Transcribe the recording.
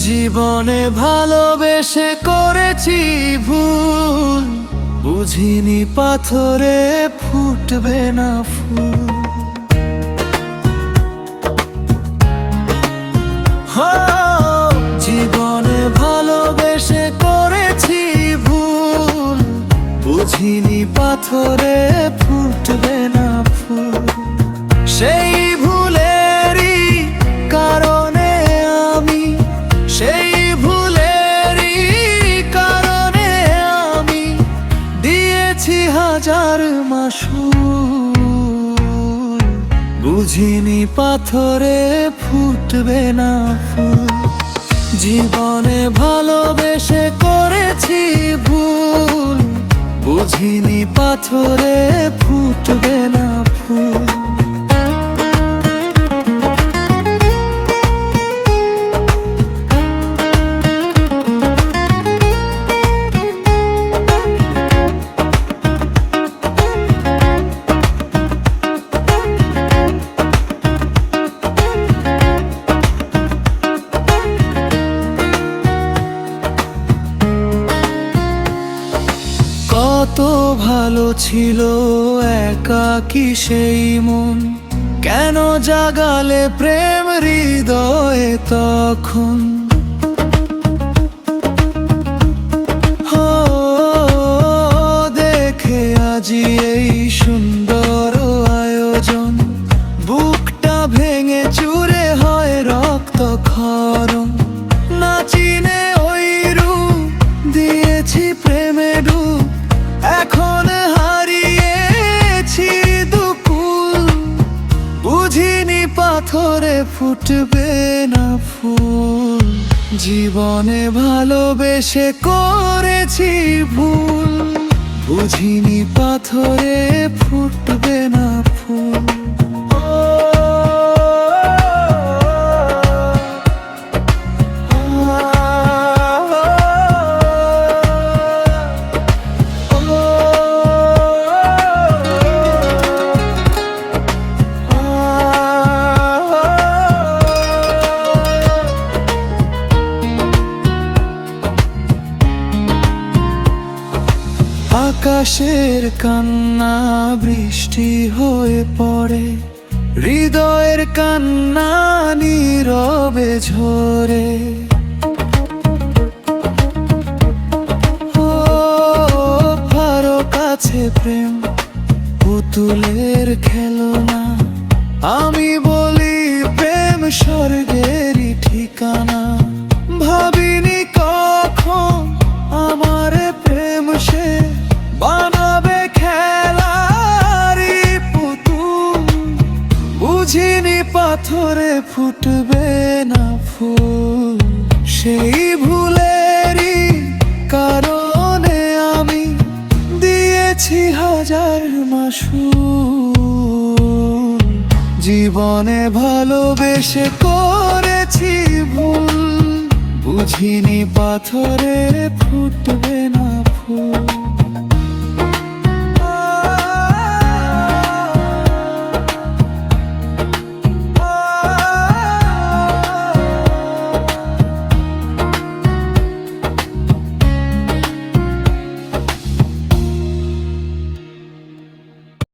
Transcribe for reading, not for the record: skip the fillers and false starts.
জীবনে ভালোবেসে করেছি ভুল, বুঝিনি পাথরে ফুটবে না ফুল। জীবনে ভালোবেসে করেছি ভুল, বুঝিনি পাথরে ফুটবে না ফুল। সেই ভুলেরই কারণে আমি, সেই ভুলেরই কারণে আমি দিয়েছি হাজার মাসুল, বুঝিনি পাথরে ফুটবে না ফুল। জীবনে ভালোবেসে করেছি ভুল, বুঝিনি পাথরে ফুটবে না ফুল। কত ভালো ছিল একাকী সেই মন, কেন জাগালে প্রেম হৃদয়ে তখন। দেখে আজি এই সুন্দর আয়োজন, বুকটা ভেঙে চুরে হয় রক্ত ক্ষরণ। না চিনে ওই রূপ দিয়েছি প্রেমে ডুব, এখন হারিয়েছি দুকুল, বুঝিনি পাথরে ফুটবে না ফুল। জীবনে ভালোবেসে করেছি ভুল, বুঝিনি পাথরে ফুটবে না ফুল। আকাশের কান্না বৃষ্টি হয়ে পড়ে, হৃদয়ের কান্না নীরবে ঝরে। কারো কাছে প্রেম পুতুলের খেলনা, আমি বলি প্রেম স্বর্গেরই ঠিকানা। ভাবিনি কখন আমার প্রেম সে বানাবে খেলারি পুতুল, বুঝিনি পাথরে ফুটবে না ফুল। সেই ভুলেরই কারণে আমি দিয়েছি হাজার মাসুল, জীবনে ভালোবেসে করেছি ভুল, বুঝিনি পাথরে ফুটবে না ফুল।